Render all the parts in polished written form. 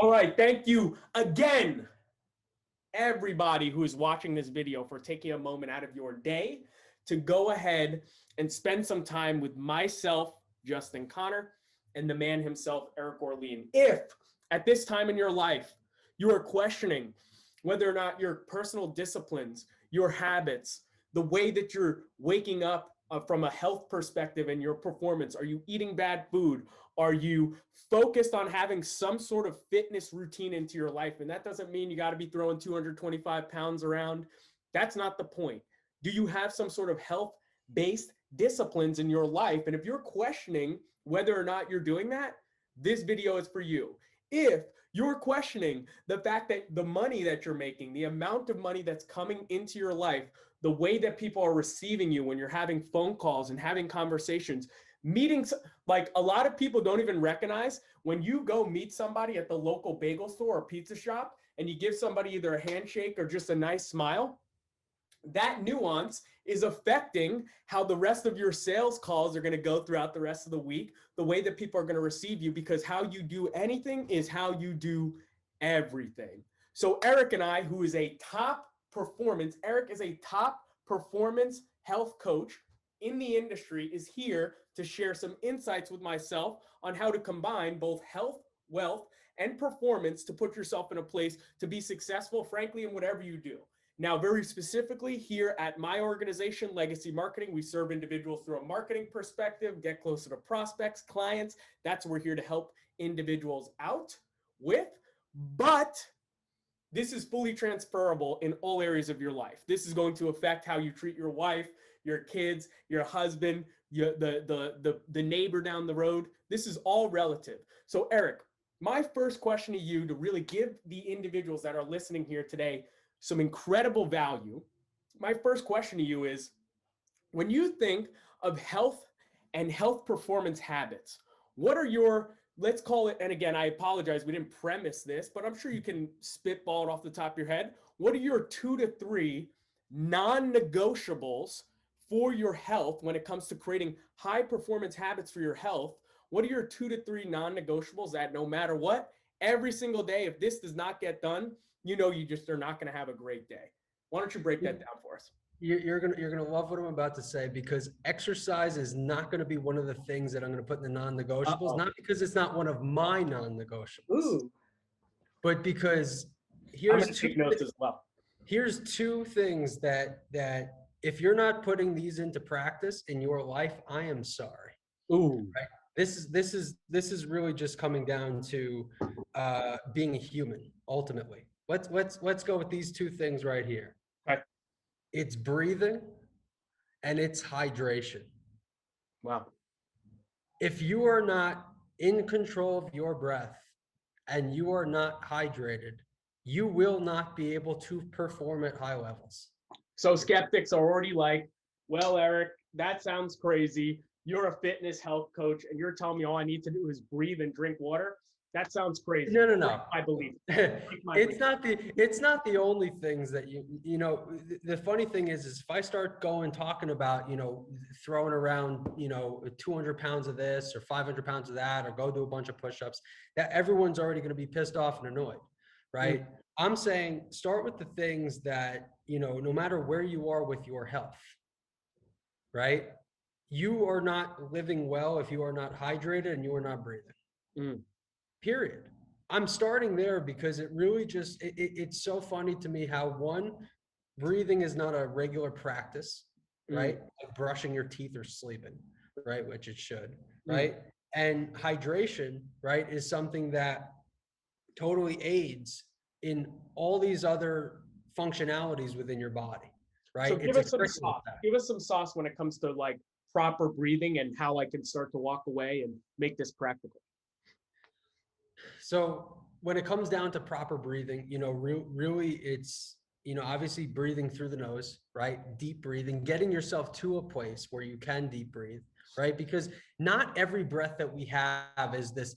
All right. Thank you again, everybody who is watching this video, for taking a moment out of your day to go ahead and spend some time with myself, Justin Connor, and the man himself, Eric Orlean. If at this time in your life you are questioning whether or not your personal disciplines, your habits, the way that you're waking up from a health perspective and your performance, are you eating bad food? Are you focused on having some sort of fitness routine into your life? And that doesn't mean you got to be throwing 225 pounds around. That's not the point. Do you have some sort of health-based disciplines in your life? And if you're questioning whether or not you're doing that, this video is for you. If you're questioning the fact that the money that you're making, the amount of money that's coming into your life, the way that people are receiving you when you're having phone calls and having conversations, meetings, like a lot of people don't even recognize when you go meet somebody at the local bagel store or pizza shop and you give somebody either a handshake or just a nice smile, that nuance is affecting how the rest of your sales calls are going to go throughout the rest of the week, the way that people are going to receive you, because how you do anything is how you do everything. So Eric and I, who is a top performance, Eric is a top performance health coach in the industry, is here to share some insights with myself on how to combine both health, wealth, and performance to put yourself in a place to be successful, frankly, in whatever you do. Now, very specifically here at my organization, Legacy Marketing, we serve individuals through a marketing perspective, get closer to prospects, clients. That's what we're here to help individuals out with. But this is fully transferable in all areas of your life. This is going to affect how you treat your wife, your kids, your husband, the neighbor down the road. This is all relative. So Eric, my first question to you, to really give the individuals that are listening here today some incredible value, my first question to you is, when you think of health and health performance habits, what are your, let's call it, and again, I apologize, we didn't premise this, but I'm sure you can spitball it off the top of your head. What are your 2 to 3 non-negotiables for your health when it comes to creating high performance habits for your health? What are your 2 to 3 non-negotiables that no matter what, every single day, if this does not get done, you know you just are not going to have a great day? Why don't you break that down for us? You're gonna love what I'm about to say, because exercise is not going to be one of the things that I'm going to put in the non-negotiables. Not because it's not one of my non-negotiables, but because here's take notes as well. Here's 2 things that if you're not putting these into practice in your life, I am sorry. Ooh. Right? This is really just coming down to being a human. Ultimately, let's go with these 2 things right here. Okay. It's breathing and it's hydration. Wow. If you are not in control of your breath and you are not hydrated, you will not be able to perform at high levels. So skeptics are already like, well, Eric, that sounds crazy. You're a fitness health coach and you're telling me all I need to do is breathe and drink water. That sounds crazy. No. I believe it's not the only things that you know. The funny thing is if I start talking about, throwing around, 200 pounds of this or 500 pounds of that, or go do a bunch of push-ups, that everyone's already going to be pissed off and annoyed, right? Mm-hmm. I'm saying start with the things that, no matter where you are with your health, right? You are not living well if you are not hydrated and you are not breathing. Period. I'm starting there because it really just, it's so funny to me how, one, breathing is not a regular practice, right? Like brushing your teeth or sleeping, right? Which it should, right? And hydration, right, is something that totally aids in all these other functionalities within your body, right? So give us some sauce. Give us some sauce when it comes to like proper breathing and how I can start to walk away and make this practical. So when it comes down to proper breathing, really it's, obviously breathing through the nose, right? Deep breathing, getting yourself to a place where you can deep breathe, right? Because not every breath that we have is this,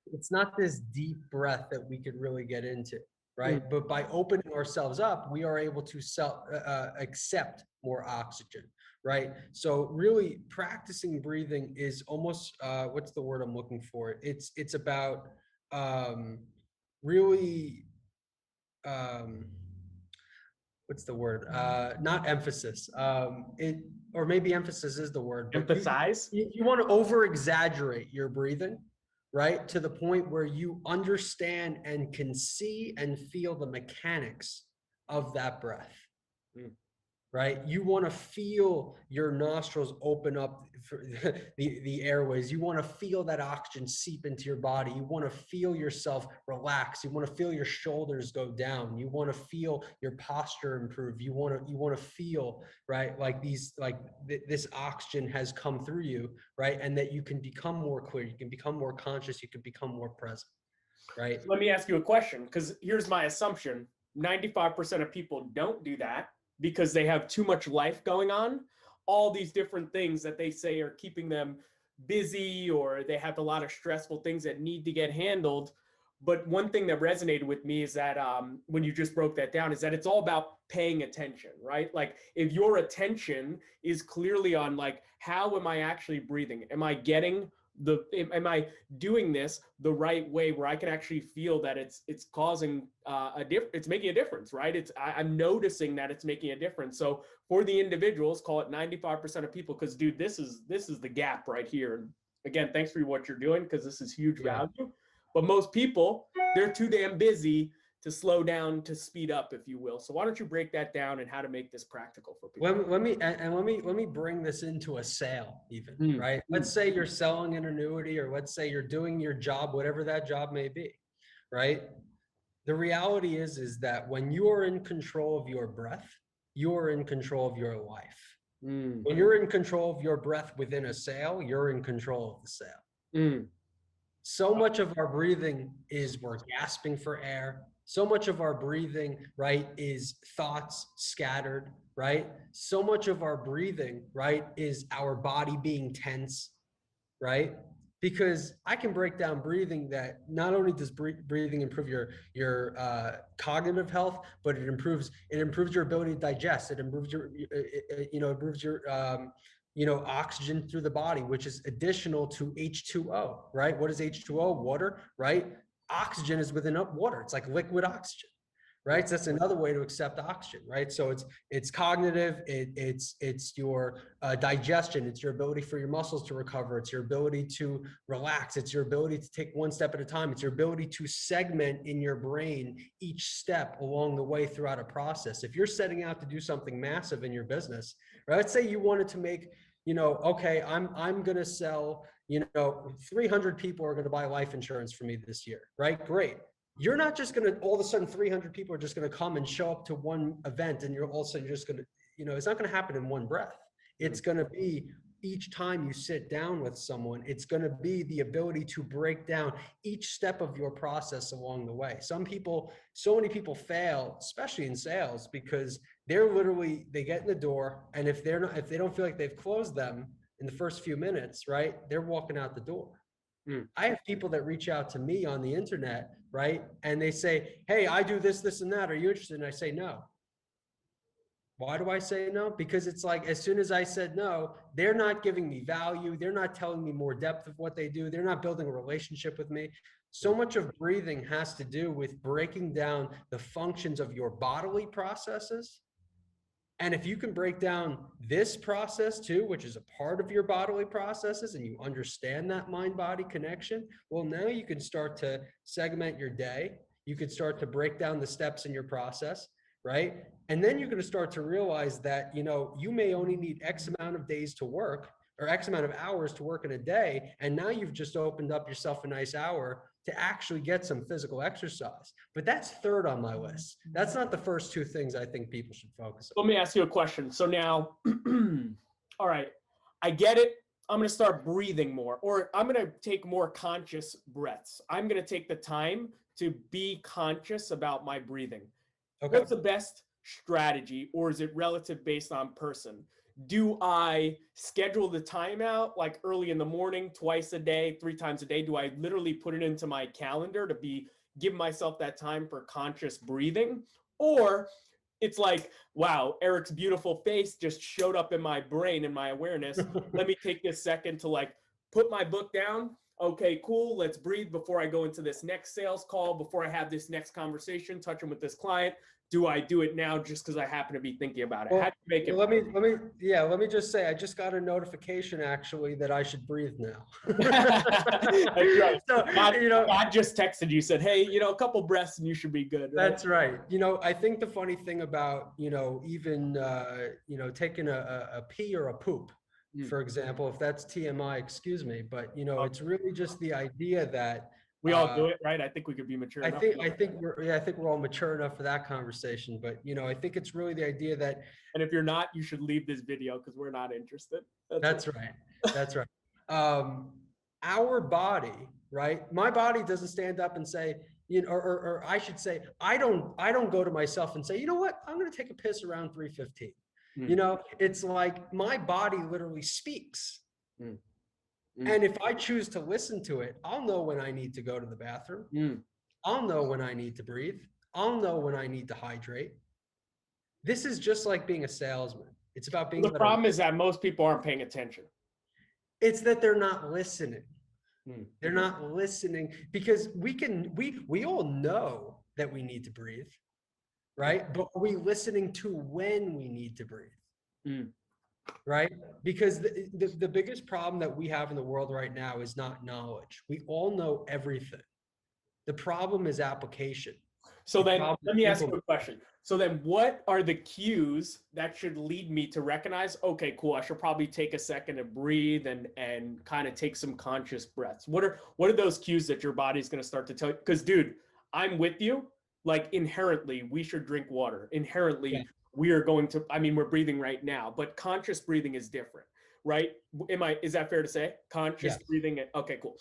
it's not this deep breath that we could really get into, right? But by opening ourselves up, we are able to accept more oxygen, right? So really practicing breathing is almost, what's the word I'm looking for? It's about really, um, what's the word? Not emphasis. Or maybe emphasis is the word, but Emphasize. you want to over exaggerate your breathing, right? To the point where you understand and can see and feel the mechanics of that breath. Mm. Right? You want to feel your nostrils open up for the airways. You want to feel that oxygen seep into your body. You want to feel yourself relax. You want to feel your shoulders go down. You want to feel your posture improve. You want to feel, right, like this oxygen has come through you, right? And that you can become more clear. You can become more conscious. You can become more present, right? Let me ask you a question, because here's my assumption. 95% of people don't do that because they have too much life going on. All these different things that they say are keeping them busy, or they have a lot of stressful things that need to get handled. But one thing that resonated with me is that when you just broke that down, is that it's all about paying attention, right? Like if your attention is clearly on like, how am I actually breathing? Am I getting am I doing this the right way where I can actually feel that it's causing it's making a difference, right? I'm noticing that it's making a difference. So for the individuals, call it 95% of people, because dude, this is the gap right here. And again, thanks for what you're doing, because this is huge value. But most people, they're too damn busy to slow down, to speed up, if you will. So why don't you break that down and how to make this practical for people? Let me bring this into a sale even, right? Let's say you're selling an annuity, or let's say you're doing your job, whatever that job may be, right? The reality is that when you are in control of your breath, you are in control of your life. When you're in control of your breath within a sale, you're in control of the sale. So much of our breathing is we're gasping for air. So much of our breathing, right, is thoughts scattered, right? So much of our breathing, right, is our body being tense, right? Because I can break down breathing that not only does breathing improve your cognitive health, but it improves your ability to digest. It improves your improves your oxygen through the body, which is additional to H2O, right? What is H2O? Water, right? Oxygen is within water. It's like liquid oxygen, right? So that's another way to accept oxygen, right? So it's cognitive, it's your digestion, it's your ability for your muscles to recover, it's your ability to relax, it's your ability to take one step at a time, it's your ability to segment in your brain each step along the way throughout a process. If you're setting out to do something massive in your business, right? Let's say you wanted to make, okay, I'm going to sell, 300 people are going to buy life insurance for me this year, right? Great. You're not just going to, all of a sudden 300 people are just going to come and show up to one event, and you're all of a sudden just going to, it's not going to happen in one breath. It's going to be each time you sit down with someone, it's going to be the ability to break down each step of your process along the way. So many people fail, especially in sales, because they get in the door, and if they don't feel like they've closed them in the first few minutes, right, they're walking out the door. I have people that reach out to me on the internet, right? And they say, hey, I do this, this, and that. Are you interested? And I say, no. Why do I say no? Because it's like, as soon as I said no, they're not giving me value. They're not telling me more depth of what they do. They're not building a relationship with me. So much of breathing has to do with breaking down the functions of your bodily processes. And if you can break down this process too, which is a part of your bodily processes, and you understand that mind-body connection, well, now you can start to segment your day. You can start to break down the steps in your process, right? And then you're going to start to realize that, you may only need X amount of days to work, or X amount of hours to work in a day. And now you've just opened up yourself a nice hour to actually get some physical exercise. But that's third on my list. That's not the first two things I think people should focus on. Let me ask you a question. So now, all right, I get it. I'm going to start breathing more, or I'm going to take more conscious breaths. I'm going to take the time to be conscious about my breathing. Okay. What's the best strategy, or is it relative based on person? Do I schedule the timeout like early in the morning, twice a day, 3 times a day? Do I literally put it into my calendar to give myself that time for conscious breathing? Or it's like, wow, Eric's beautiful face just showed up in my brain and my awareness. Let me take this second to like put my book down. Okay, cool. Let's breathe before I go into this next sales call, before I have this next conversation, touching with this client. Do I do it now just because I happen to be thinking about it? How do you make it? Let me just say, I just got a notification actually that I should breathe now. That's right. So, God just texted you, said, hey, a couple breaths and you should be good. Right? That's right. I think the funny thing about, even, taking a pee or a poop, for example, if that's TMI, excuse me, but, it's really just the idea that we all do it, right? I think we could be mature enough. I think we're all mature enough for that conversation, but I think it's really the idea that. And if you're not, you should leave this video because we're not interested. That's right. That's right. Our body, right? My body doesn't stand up and say, or I should say, I don't go to myself and say, you know what, I'm going to take a piss around 3:15. It's like my body literally speaks. And if I choose to listen to it, I'll know when I need to go to the bathroom. I'll know when I need to breathe. I'll know when I need to hydrate. This is just like being a salesman. It's about being. The problem is that most people aren't paying attention. It's that they're not listening. They're not listening because we all know that we need to breathe, right? But are we listening to when we need to breathe? Right? Because the biggest problem that we have in the world right now is not knowledge. We all know everything. The problem is application. So then let me ask you a question. So then what are the cues that should lead me to recognize, okay, cool, I should probably take a second to breathe and kind of take some conscious breaths? What are those cues that your body's going to start to tell you? Because dude, I'm with you. Like inherently, we should drink water. Inherently, we are going to, we're breathing right now, but conscious breathing is different, right? Is that fair to say? Conscious breathing. Okay, cool.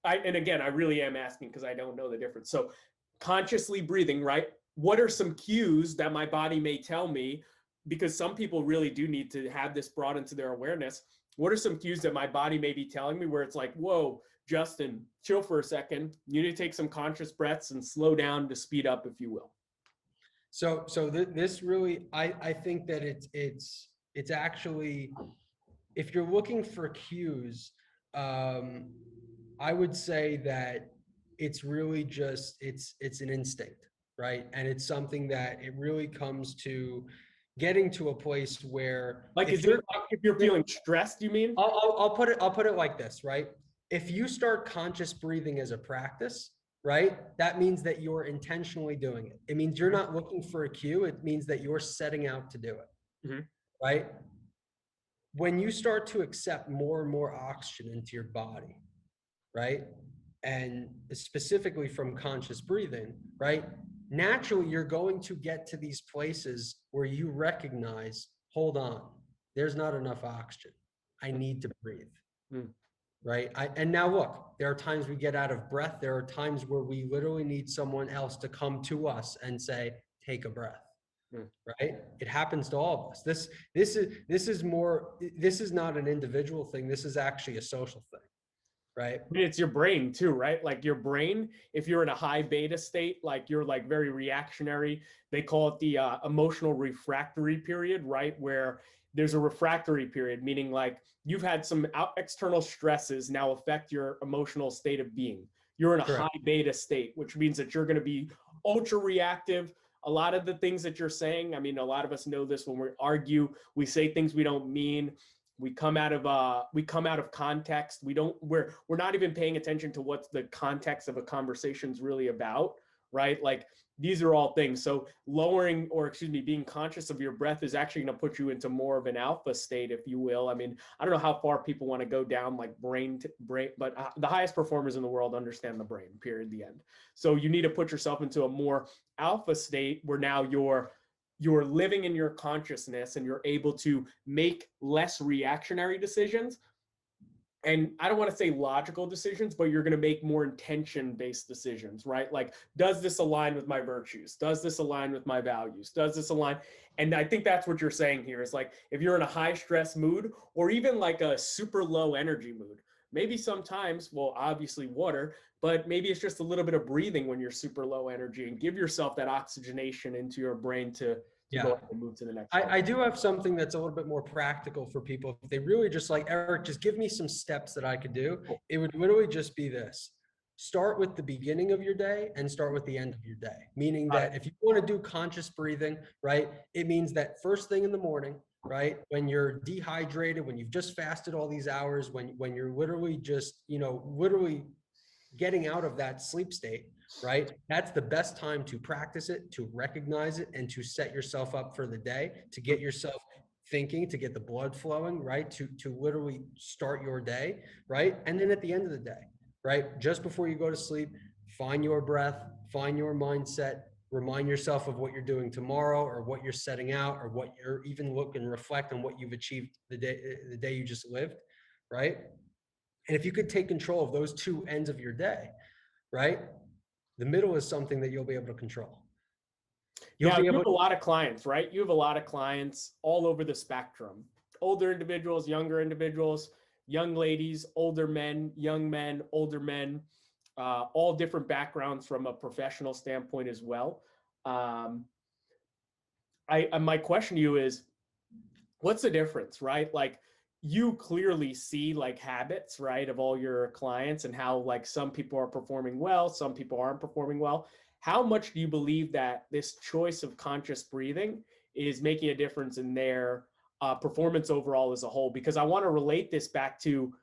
And again, I really am asking because I don't know the difference. So consciously breathing, right? What are some cues that my body may tell me? Because some people really do need to have this brought into their awareness. What are some cues that my body may be telling me where it's like, whoa, Justin, chill for a second. You need to take some conscious breaths and slow down to speed up, if you will. So this really, I think that it's actually, if you're looking for cues, I would say that it's really just, it's an instinct, right? And it's something that it really comes to getting to a place where, like, if you're feeling stressed, you mean? I'll put it like this, right? If you start conscious breathing as a practice, right? That means that you're intentionally doing it. It means you're not looking for a cue. It means that you're setting out to do it, right? When you start to accept more and more oxygen into your body, right? And specifically from conscious breathing, right? Naturally, you're going to get to these places where you recognize, hold on, there's not enough oxygen. I need to breathe. Right. And now look, there are times we get out of breath. There are times where we literally need someone else to come to us and say, take a breath. Right. It happens to all of us. This is not an individual thing. This is actually a social thing. Right. It's your brain too, right? Like your brain, if you're in a high beta state, like you're like very reactionary, they call it the emotional refractory period, right? Where there's a refractory period, meaning like you've had some external stresses now affect your emotional state of being. You're in a high beta state, which means that you're going to be ultra reactive. A lot of the things that you're saying, a lot of us know this when we argue, we say things we don't mean. We come out of context. We're not even paying attention to what the context of a conversation is really about, right? Like these are all things. So being conscious of your breath is actually going to put you into more of an alpha state, if you will. I don't know how far people want to go down like brain to brain, but the highest performers in the world understand the brain, period, the end. So you need to put yourself into a more alpha state where now you're living in your consciousness and you're able to make less reactionary decisions. And I don't want to say logical decisions, but you're going to make more intention-based decisions, right? Like, does this align with my virtues? Does this align with my values? Does this align? And I think that's what you're saying here is like, if you're in a high stress mood or even like a super low energy mood, maybe sometimes, well, obviously water, but maybe it's just a little bit of breathing when you're super low energy and give yourself that oxygenation into your brain to to go ahead and move to the next level. I do have something that's a little bit more practical for people. If they really just like, Eric, just give me some steps that I could do. It would literally just be this. Start with the beginning of your day and start with the end of your day. Meaning that if you want to do conscious breathing, right, it means that first thing in the morning, right, when you're dehydrated, when you've just fasted all these hours, when you're literally just, literally getting out of that sleep state, right? That's the best time to practice it, to recognize it, and to set yourself up for the day, to get yourself thinking, to get the blood flowing, right? To literally start your day, right? And then at the end of the day, right? Just before you go to sleep, find your breath, find your mindset, remind yourself of what you're doing tomorrow or what you're setting out or what you're even look and reflect on what you've achieved the day you just lived, right? And if you could take control of those two ends of your day, right? The middle is something that you'll be able to control. You have a lot of clients, right? You have a lot of clients all over the spectrum. Older individuals, younger individuals, young ladies, older men, young men, older men, all different backgrounds from a professional standpoint as well. My question to you is, what's the difference, right? Like, you clearly see like habits, right, of all your clients and how like some people are performing well, some people aren't performing well. How much do you believe that this choice of conscious breathing is making a difference in their performance overall as a whole? Because I want to relate this back to,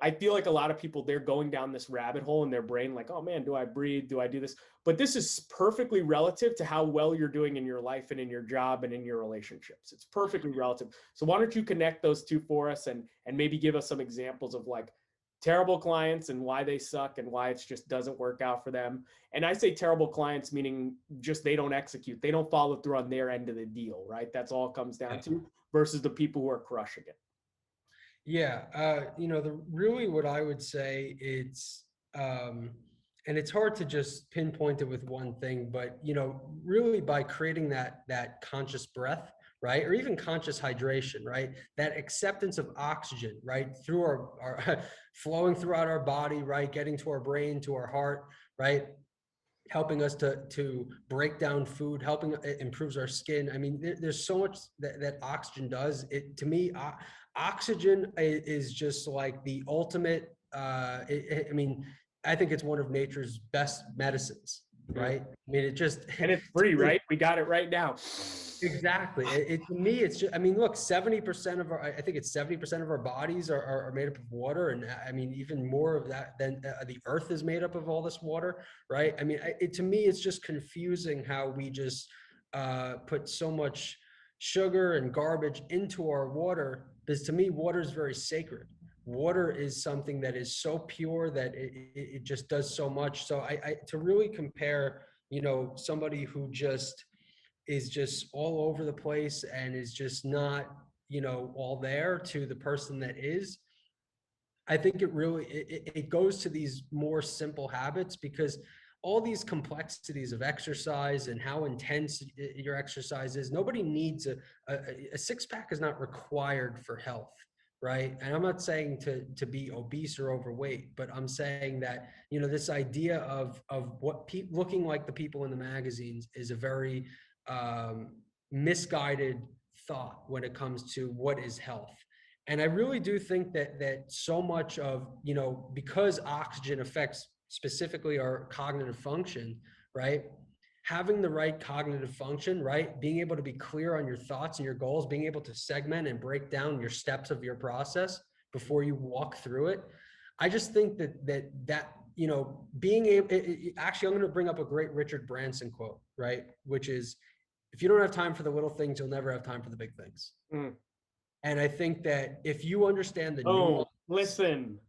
I feel like a lot of people, they're going down this rabbit hole in their brain, like, oh man, do I breathe? Do I do this? But this is perfectly relative to how well you're doing in your life and in your job and in your relationships. It's perfectly relative. So why don't you connect those two for us and maybe give us some examples of like terrible clients and why they suck and why it just doesn't work out for them. And I say terrible clients, meaning just they don't execute. They don't follow through on their end of the deal, right? That's all it comes down to, versus the people who are crushing it. Yeah, really what I would say it's, and it's hard to just pinpoint it with one thing, but really by creating that conscious breath, right, or even conscious hydration, right, that acceptance of oxygen, right, through our flowing throughout our body, right, getting to our brain, to our heart, right, helping us to break down food, helping it improves our skin. I mean, there's so much that oxygen does. It to me, oxygen is just like the ultimate. I mean, I think it's one of nature's best medicines, right? I mean, it just and it's free, right? We got it right now. Exactly. To me, it's just, I mean, look, 70% of I think it's 70% of our bodies are made up of water. And I mean, even more of that than the earth is made up of all this water, right? I mean, to me, it's just confusing how we just put so much sugar and garbage into our water, because to me, water is very sacred. Water is something that is so pure that it just does so much. So to really compare, somebody who just is just all over the place and is just not, all there, to the person that is, I think it really, it goes to these more simple habits, because all these complexities of exercise and how intense your exercise is, nobody needs a six-pack is not required for health, right? And I'm not saying to be obese or overweight, but I'm saying that, this idea of what looking like the people in the magazines is a very misguided thought when it comes to what is health. And I really do think that so much of, because oxygen affects specifically our cognitive function, right? Having the right cognitive function, right? Being able to be clear on your thoughts and your goals, being able to segment and break down your steps of your process before you walk through it. I just think that being able, actually, I'm going to bring up a great Richard Branson quote, right? Which is, if you don't have time for the little things, you'll never have time for the big things. Mm. And I think that if you understand the nuance, listen.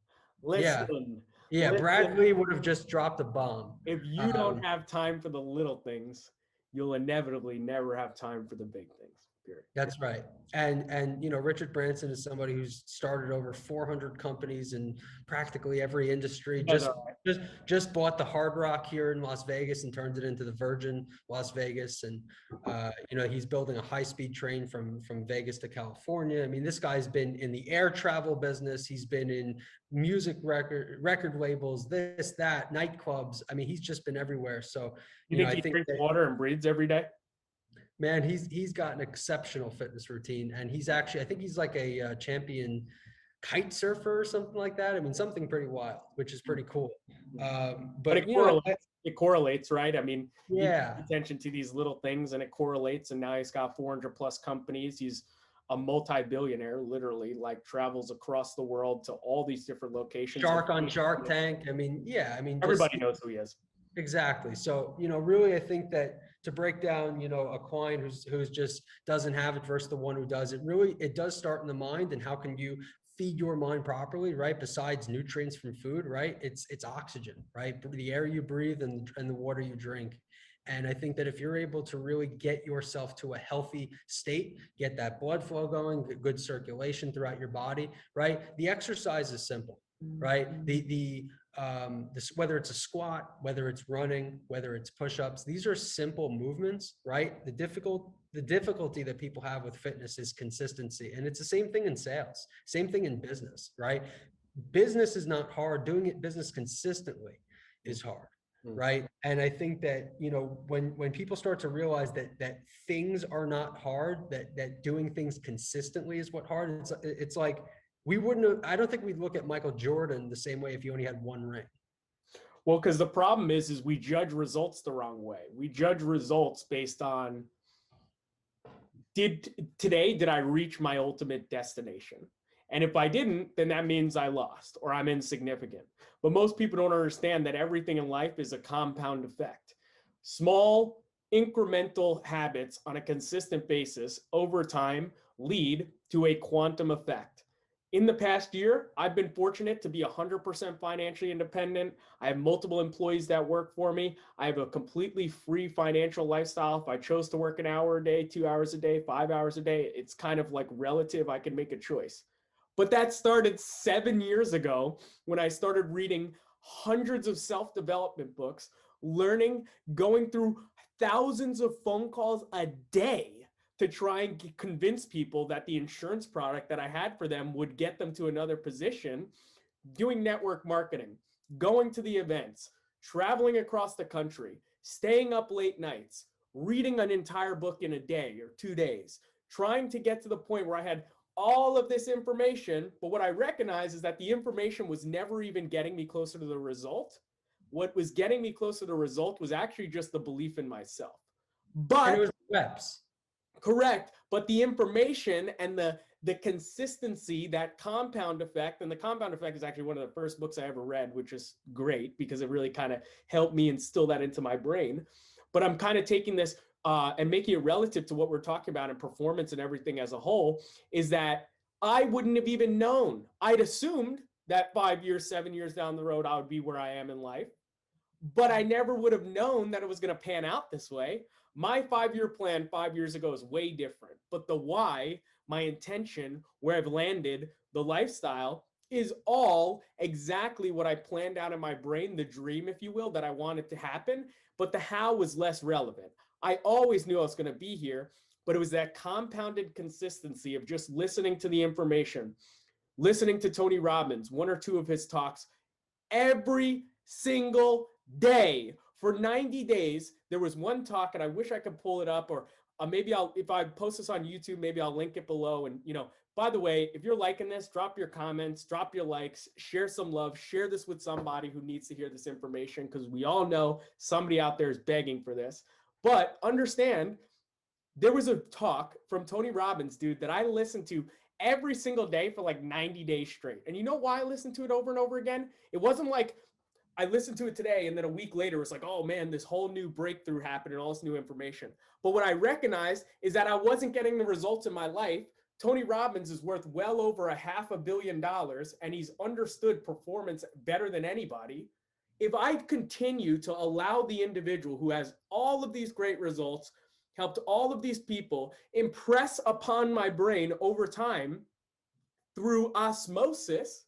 Yeah, Bradley would have just dropped a bomb. If you don't have time for the little things, you'll inevitably never have time for the big things. Period. That's right. And Richard Branson is somebody who's started over 400 companies in practically every industry. Just bought the Hard Rock here in Las Vegas and turned it into the Virgin Las Vegas. And he's building a high-speed train from Vegas to California. I mean, this guy's been in the air travel business. He's been in music record labels, this, that, nightclubs. I mean, he's just been everywhere. So you think he drinks water and breathes every day? Man, he's got an exceptional fitness routine, and he's actually, I think he's like a champion kite surfer or something like that. I mean, something pretty wild, which is pretty cool. But But you know, it correlates, right? I mean, you pay yeah, attention to these little things and it correlates. And now he's got 400 plus companies. He's a multi-billionaire, literally, like travels across the world to all these different locations. Shark on Shark Tank. I mean, yeah, I mean, just Everybody knows who he is. exactly. So, you know, really, I think that to break down, you know, a client who's just doesn't have it versus the one who does, it does start in the mind. And how can you feed your mind properly, right? Besides nutrients from food, right? It's oxygen, right? The air you breathe and the water you drink. And I think that if you're able to really get yourself to a healthy state, get that blood flow going, good circulation throughout your body, right? The exercise is simple, right? This, whether it's a squat, whether it's running, whether it's push-ups, these are simple movements, right? The difficulty that people have with fitness is consistency. And it's the same thing in sales, same thing in business, right? Business is not hard. Doing it business consistently is hard. Right. And I think that, you know, when people start to realize that things are not hard, that doing things consistently is what hard, it's like, we wouldn't have, I don't think we'd look at Michael Jordan the same way if he only had one ring. Well, because the problem is we judge results the wrong way. We judge results based on, did I reach my ultimate destination? And if I didn't, then that means I lost or I'm insignificant. But most people don't understand that everything in life is a compound effect. Small incremental habits on a consistent basis over time lead to a quantum effect. In the past year, I've been fortunate to be 100% financially independent. I have multiple employees that work for me. I have a completely free financial lifestyle. If I chose to work an hour a day, 2 hours a day, 5 hours a day, it's kind of like relative. I can make a choice. But that started 7 years ago when I started reading hundreds of self-development books, learning, going through thousands of phone calls a day to try and convince people that the insurance product that I had for them would get them to another position, doing network marketing, going to the events, traveling across the country, staying up late nights, reading an entire book in a day or 2 days, trying to get to the point where I had all of this information. But what I recognize is that the information was never even getting me closer to the result. What was getting me closer to the result was actually just the belief in myself. But and it was reps. Correct. But the information and the consistency, that compound effect, and the compound effect is actually one of the first books I ever read, which is great because it really kind of helped me instill that into my brain. But I'm kind of taking this and making it relative to what we're talking about in performance and everything as a whole, is that I wouldn't have even known. I'd assumed that 5 years, 7 years down the road, I would be where I am in life. But I never would have known that it was going to pan out this way. My 5-year plan 5 years ago is way different. But the why, my intention, where I've landed, the lifestyle is all exactly what I planned out in my brain, the dream, if you will, that I wanted to happen. But the how was less relevant. I always knew I was going to be here, but it was that compounded consistency of just listening to the information, listening to Tony Robbins, 1 or 2 of his talks every single day for 90 days. There was one talk, and I wish I could pull it up, or maybe if I post this on YouTube, maybe I'll link it below. And, by the way, if you're liking this, drop your comments, drop your likes, share some love, share this with somebody who needs to hear this information, because we all know somebody out there is begging for this. But understand, there was a talk from Tony Robbins, dude, that I listened to every single day for like 90 days straight. And you know why I listened to it over and over again? It wasn't like I listened to it today and then a week later it's like, oh man, this whole new breakthrough happened and all this new information. But what I recognized is that I wasn't getting the results in my life. Tony Robbins is worth well over $500 million and he's understood performance better than anybody. If I continue to allow the individual who has all of these great results, helped all of these people, impress upon my brain over time through osmosis,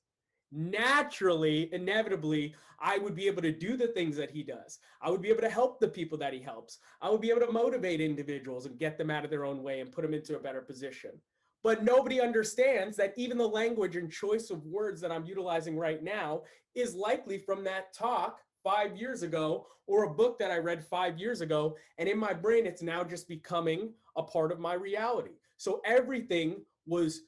naturally, inevitably, I would be able to do the things that he does. I would be able to help the people that he helps. I would be able to motivate individuals and get them out of their own way and put them into a better position. But nobody understands that even the language and choice of words that I'm utilizing right now is likely from that talk 5 years ago, or a book that I read 5 years ago. And in my brain, it's now just becoming a part of my reality. So everything was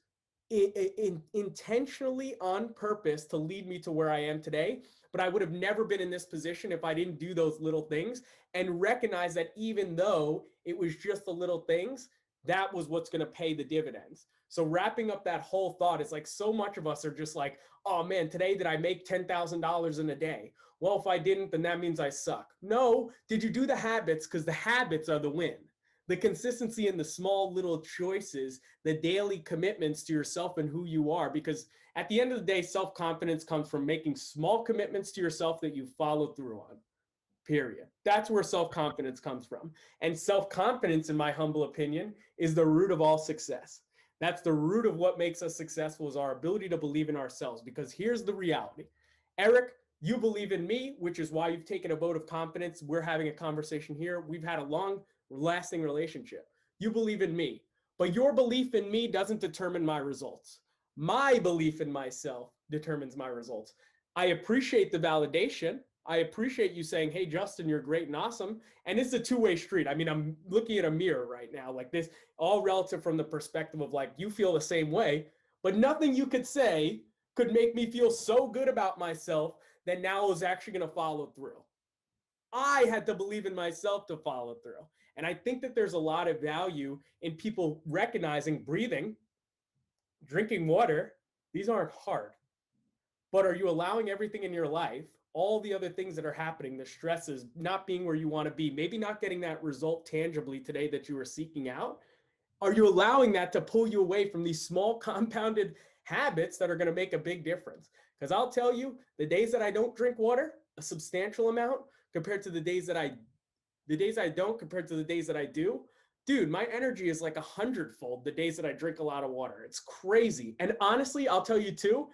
intentionally on purpose to lead me to where I am today. But I would have never been in this position if I didn't do those little things and recognize that even though it was just the little things, that was what's going to pay the dividends. So wrapping up that whole thought is like, so much of us are just like, oh man, today did I make $10,000 in a day? Well, if I didn't, then that means I suck. No, did you do the habits? Because the habits are the win. The consistency in the small little choices, the daily commitments to yourself and who you are. Because at the end of the day, self-confidence comes from making small commitments to yourself that you follow through on. Period. That's where self-confidence comes from. And self-confidence, in my humble opinion, is the root of all success. That's the root of what makes us successful, is our ability to believe in ourselves. Because here's the reality. Eric, you believe in me, which is why you've taken a vote of confidence. We're having a conversation here. We've had a long lasting relationship. You believe in me, but your belief in me doesn't determine my results. My belief in myself determines my results. I appreciate the validation. I appreciate you saying, hey, Justin, you're great and awesome. And it's a two-way street. I mean, I'm looking at a mirror right now, like this, all relative from the perspective of like, you feel the same way, but nothing you could say could make me feel so good about myself that now I was actually going to follow through. I had to believe in myself to follow through. And I think that there's a lot of value in people recognizing breathing, drinking water. These aren't hard. But are you allowing everything in your life, all the other things that are happening, the stresses, not being where you want to be, maybe not getting that result tangibly today that you were seeking out? Are you allowing that to pull you away from these small compounded habits that are going to make a big difference? Because I'll tell you, the days that I don't drink water, a substantial amount, compared to the days I don't compared to the days that I do, dude, my energy is like 100-fold the days that I drink a lot of water. It's crazy. And honestly, I'll tell you too,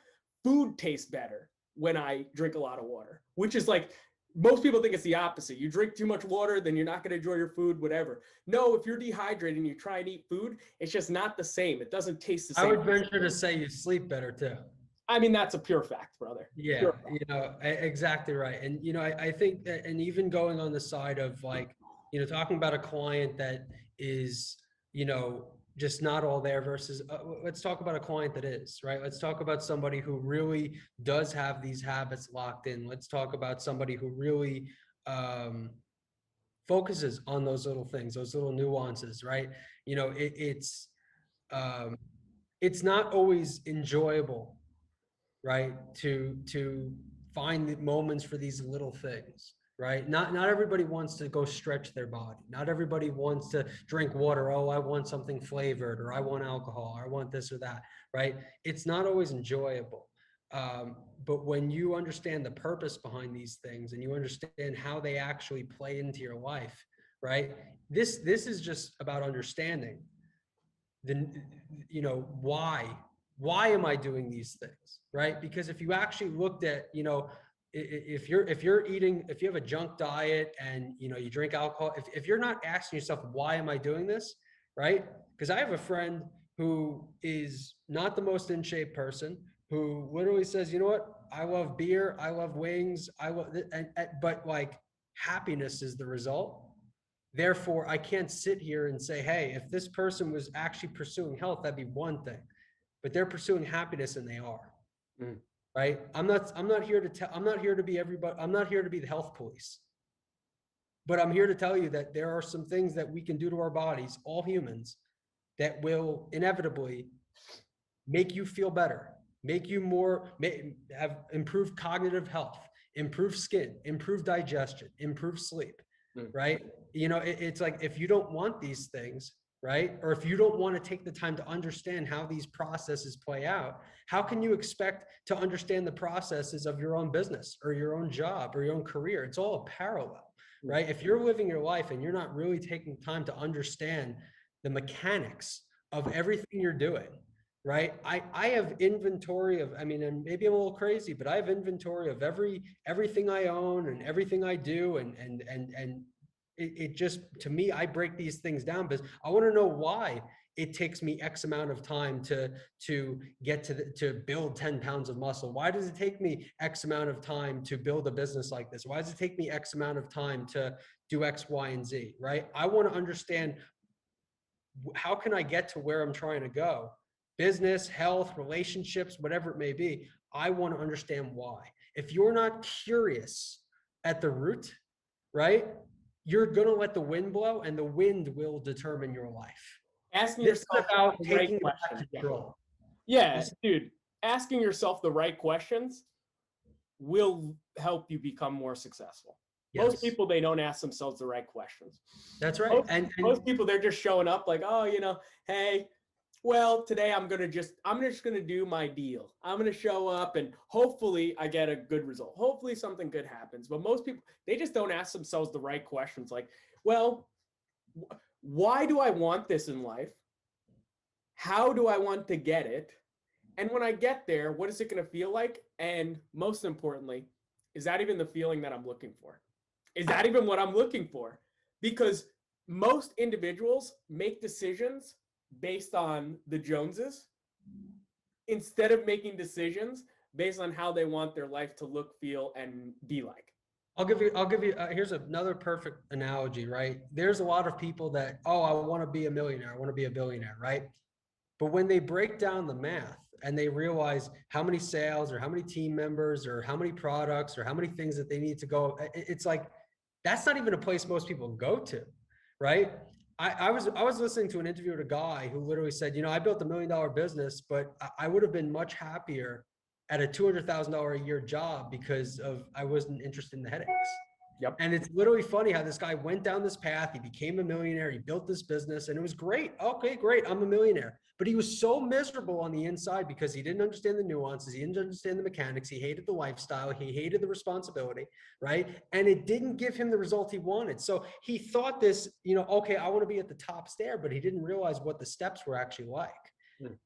food tastes better when I drink a lot of water, which is like, most people think it's the opposite. You drink too much water, then you're not going to enjoy your food, whatever. No, if you're dehydrated and you try and eat food, it's just not the same. It doesn't taste the same. I would venture to say you sleep better too. I mean, that's a pure fact, brother. Yeah, Pure fact. you know, exactly right. And, you know, I think that, and even going on the side of like, you know, talking about a client that is, you know, just not all there versus, let's talk about a client that is, right? Let's talk about somebody who really does have these habits locked in. Let's talk about somebody who really focuses on those little things, those little nuances, right? You know, it's not always enjoyable, right? To find the moments for these little things, right? Not everybody wants to go stretch their body. Not everybody wants to drink water. Oh, I want something flavored, or I want alcohol, or I want this or that, right? It's not always enjoyable. But when you understand the purpose behind these things and you understand how they actually play into your life, right? This is just about understanding the, you know, why am I doing these things, right? Because if you actually looked at, you know, if you're eating, if you have a junk diet and, you know, you drink alcohol, if you're not asking yourself, why am I doing this, right? Because I have a friend who is not the most in shape person, who literally says, you know what, I love beer, I love wings, I love, but like happiness is the result. Therefore, I can't sit here and say, hey, if this person was actually pursuing health, that'd be one thing, but they're pursuing happiness and they are. Mm. Right? I'm not here to tell, I'm not here to be everybody, I'm not here to be the health police. But I'm here to tell you that there are some things that we can do to our bodies, all humans, that will inevitably make you feel better, make you more, have improved cognitive health, improve skin, improve digestion, improve sleep, right? You know, it's like, if you don't want these things, right? Or if you don't want to take the time to understand how these processes play out, how can you expect to understand the processes of your own business or your own job or your own career? It's all a parallel, right? If you're living your life and you're not really taking time to understand the mechanics of everything you're doing, right? I have inventory of, I mean, and maybe I'm a little crazy, but I have inventory of everything I own and everything I do. And it just, to me, I break these things down because I want to know why it takes me X amount of time to get to build 10 pounds of muscle? Why does it take me X amount of time to build a business like this? Why does it take me X amount of time to do X, Y, and Z, right? I want to understand, how can I get to where I'm trying to go? Business, health, relationships, whatever it may be. I want to understand why. If you're not curious at the root, right, you're going to let the wind blow, and the wind will determine your life. Asking This is yourself about the right taking back questions. control. Yeah, This- dude, asking yourself the right questions will help you become more successful. Most Yes, people, they don't ask themselves the right questions. that's right. Most, And most people, they're just showing up like, oh, hey, well, today I'm just gonna do my deal. I'm gonna show up and hopefully I get a good result. Hopefully something good happens. But most people, they just don't ask themselves the right questions. Like, well, why do I want this in life? How do I want to get it? And when I get there, what is it going to feel like? And most importantly, is that even the feeling that I'm looking for? Is that even what I'm looking for? Because most individuals make decisions based on the Joneses instead of making decisions based on how they want their life to look, feel, and be like. I'll give you, here's another perfect analogy, right? There's a lot of people that, oh, I want to be a millionaire. I want to be a billionaire, right? But when they break down the math and they realize how many sales or how many team members or how many products or how many things that they need to go, it's like, that's not even a place most people go to, right? I was listening to an interview with a guy who literally said, I built $1 million business, but I would have been much happier at a $200,000 a year job because I wasn't interested in the headaches. Yep. And it's literally funny how this guy went down this path. He became a millionaire. He built this business and it was great. Okay, great. I'm a millionaire. But he was so miserable on the inside because he didn't understand the nuances. He didn't understand the mechanics. He hated the lifestyle. He hated the responsibility, right? And it didn't give him the result he wanted. So he thought this, okay, I want to be at the top stair, but he didn't realize what the steps were actually like.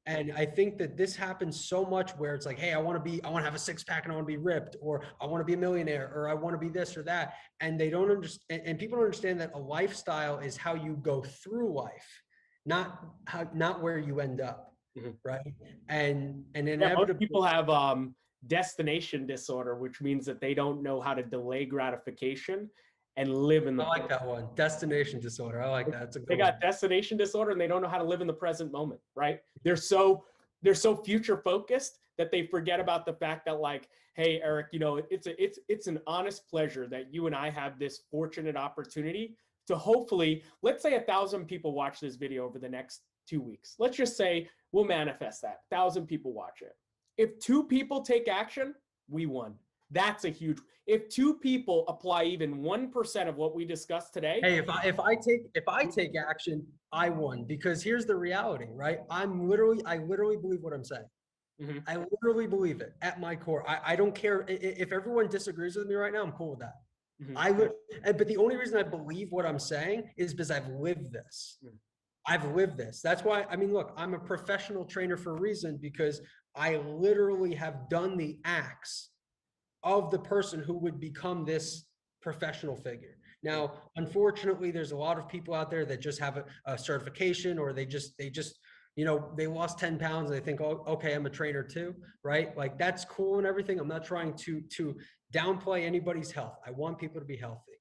And I think that this happens so much where it's like, hey, I want to have a six pack and I want to be ripped, or I want to be a millionaire, or I want to be this or that. And they don't understand, and people don't understand that a lifestyle is how you go through life, not where you end up. Right. And inevitably, most people have destination disorder, which means that they don't know how to delay gratification and live in the. I like that one. Destination disorder. I like that. They got destination disorder and they don't know how to live in the present moment, right? They're so future focused that they forget about the fact that, like, hey, Eric, it's an honest pleasure that you and I have this fortunate opportunity to hopefully, let's say 1,000 people watch this video over the next 2 weeks. Let's just say we'll manifest that 1,000 people watch it. If 2 people take action, we won. That's a huge. If 2 people apply even 1% of what we discussed today. Hey, if I take action, I won, because here's the reality, right? I literally believe what I'm saying. Mm-hmm. I literally believe it at my core. I don't care if everyone disagrees with me right now. I'm cool with that. Mm-hmm. But the only reason I believe what I'm saying is because I've lived this. Mm-hmm. I've lived this. That's why, look, I'm a professional trainer for a reason, because I literally have done the acts of the person who would become this professional figure. Now, unfortunately, there's a lot of people out there that just have a certification, or they just, they lost 10 pounds and they think, oh, okay, I'm a trainer too, right? Like, that's cool and everything. I'm not trying to downplay anybody's health. I want people to be healthy.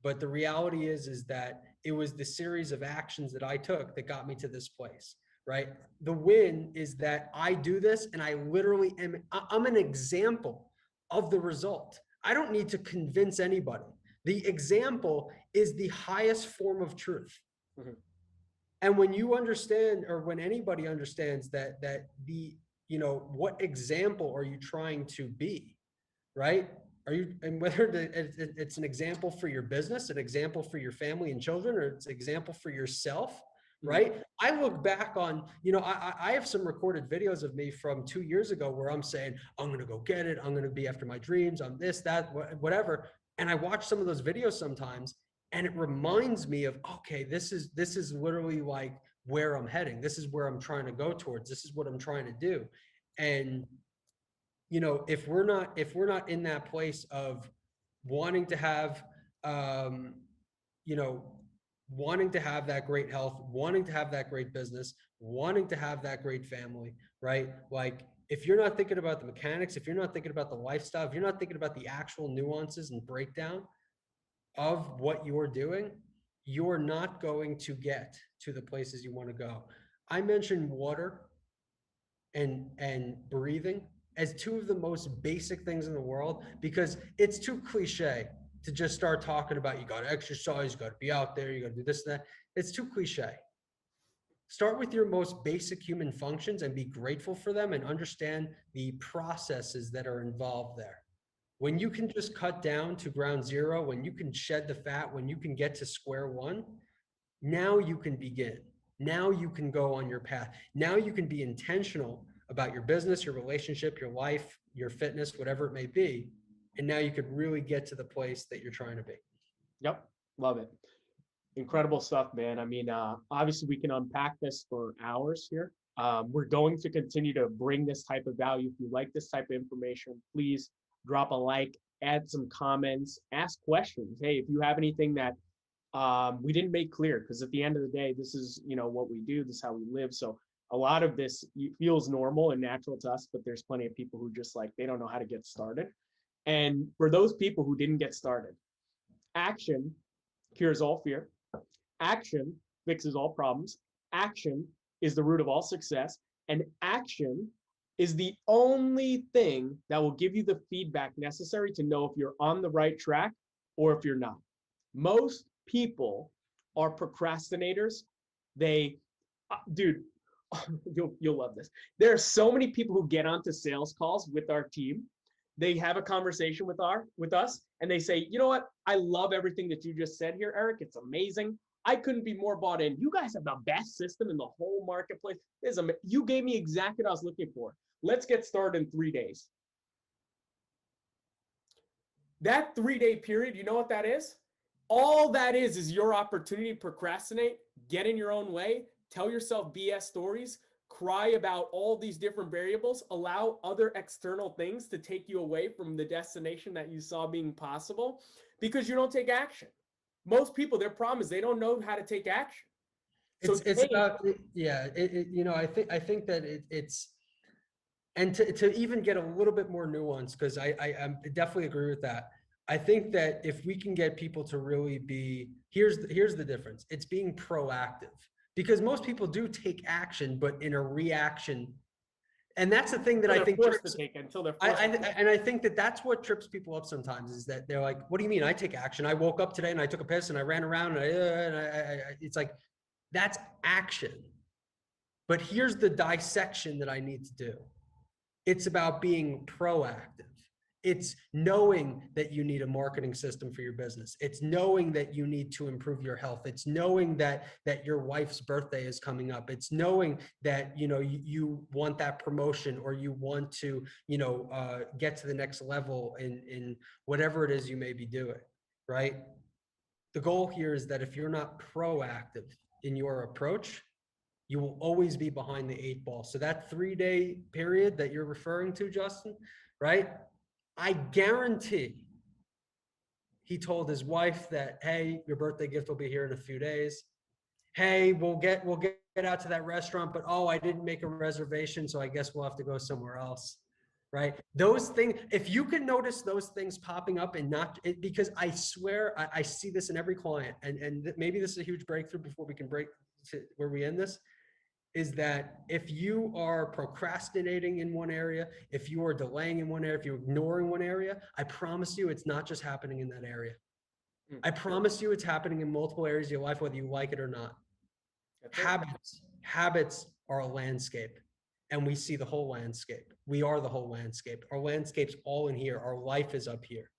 But the reality is that it was the series of actions that I took that got me to this place, right? The win is that I do this and I literally I'm an example of the result. I don't need to convince anybody. The example is the highest form of truth. Mm-hmm. And when you understand, or when anybody understands that the, what example are you trying to be, right? And whether it's an example for your business, an example for your family and children, or it's an example for yourself, right? Mm-hmm. I look back on, I have some recorded videos of me from 2 years ago where I'm saying, I'm going to go get it. I'm going to be after my dreams. I'm this, that, whatever. And I watch some of those videos sometimes, and it reminds me of, okay, this is literally like where I'm heading. This is where I'm trying to go towards. This is what I'm trying to do. And, if we're not in that place of wanting to have, wanting to have that great health, wanting to have that great business, wanting to have that great family, right? Like if you're not thinking about the mechanics, if you're not thinking about the lifestyle, if you're not thinking about the actual nuances and breakdown of what you're doing, you're not going to get to the places you want to go. I mentioned water and breathing as two of the most basic things in the world because it's too cliche to just start talking about you got to exercise, you got to be out there, you got to do this and that. It's too cliche. Start with your most basic human functions and be grateful for them and understand the processes that are involved there. When you can just cut down to ground zero, when you can shed the fat, when you can get to square one, now you can begin. Now you can go on your path. Now you can be intentional about your business, your relationship, your life, your fitness, whatever it may be. And now you could really get to the place that you're trying to be. Yep. Love it. Incredible stuff, man. I mean, obviously we can unpack this for hours here. We're going to continue to bring this type of value. If you like this type of information, please drop a like, add some comments, ask questions. Hey, if you have anything that we didn't make clear, because at the end of the day, this is, you know, what we do, this is how we live. So a lot of this feels normal and natural to us, but there's plenty of people who just like, they don't know how to get started. And for those people who didn't get started, action cures all fear. Action fixes all problems. Action is the root of all success. And action is the only thing that will give you the feedback necessary to know if you're on the right track or if you're not. Most people are procrastinators. They, dude, you'll love this. There are so many people who get onto sales calls with our team. They have a conversation with us and they say, you know what? I love everything that you just said here, Eric. It's amazing. I couldn't be more bought in. You guys have the best system in the whole marketplace. You gave me exactly what I was looking for. Let's get started in 3 days. That 3-day period, you know what that is? All that is your opportunity to procrastinate, get in your own way, tell yourself BS stories, cry about all these different variables, allow other external things to take you away from the destination that you saw being possible because you don't take action. Most people, their problem is they don't know how to take action. So It's about, yeah, you know, I think that it's, and to even get a little bit more nuanced, because I definitely agree with that. I think that if we can get people to really be, here's the difference. It's being proactive because most people do take action, but in a reaction. And that's the thing that I think trips, until they're forced and I think that that's what trips people up sometimes is that they're like, what do you mean I take action? I woke up today and I took a piss and I ran around and it's like, that's action. But here's the dissection that I need to do. It's about being proactive. It's knowing that you need a marketing system for your business. It's knowing that you need to improve your health. It's knowing that your wife's birthday is coming up. It's knowing that, you know, you want that promotion or you want to, you know, get to the next level in whatever it is you may be doing, right? The goal here is that if you're not proactive in your approach, you will always be behind the 8 ball. So that 3-day period that you're referring to, Justin, right? I guarantee he told his wife that, hey, your birthday gift will be here in a few days. Hey, we'll get out to that restaurant, but oh, I didn't make a reservation, so I guess we'll have to go somewhere else. Right? Those things, if you can notice those things popping up and not, because I swear I see this in every client, and maybe this is a huge breakthrough before we can break to where we end this, is that if you are procrastinating in one area, if you are delaying in one area, if you're ignoring one area, I promise you it's not just happening in that area. I promise you it's happening in multiple areas of your life, whether you like it or not. Habits are a landscape, and we see the whole landscape. We are the whole landscape. Our landscape's all in here. Our life is up here.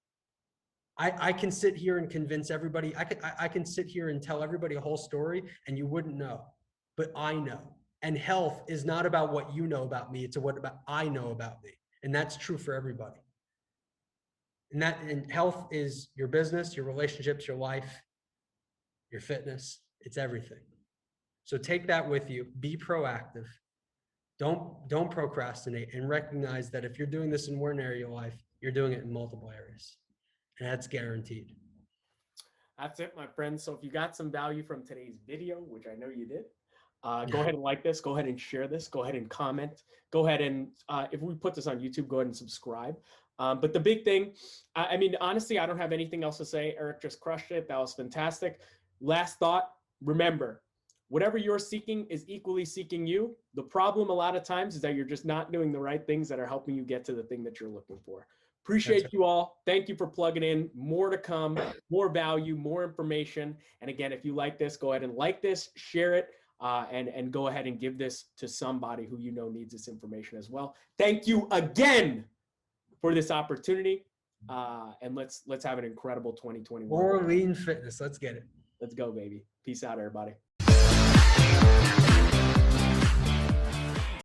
I can sit here and convince everybody. I can sit here and tell everybody a whole story, and you wouldn't know, but I know. And health is not about what you know about me. It's what about I know about me. And that's true for everybody. And health is your business, your relationships, your life, your fitness. It's everything. So take that with you. Be proactive. Don't procrastinate, and recognize that if you're doing this in one area of your life, you're doing it in multiple areas. And that's guaranteed. That's it, my friends. So if you got some value from today's video, which I know you did, go ahead and like this. Go ahead and share this. Go ahead and comment. Go ahead and, if we put this on YouTube, go ahead and subscribe. But the big thing, I mean, honestly, I don't have anything else to say. Eric just crushed it. That was fantastic. Last thought, remember, whatever you're seeking is equally seeking you. The problem a lot of times is that you're just not doing the right things that are helping you get to the thing that you're looking for. Appreciate you all. Thank you for plugging in. More to come, more value, more information. And again, if you like this, go ahead and like this, share it, and go ahead and give this to somebody who you know needs this information as well. Thank you again for this opportunity. And let's have an incredible 2021. More lean fitness. Let's get it. Let's go, baby. Peace out, everybody.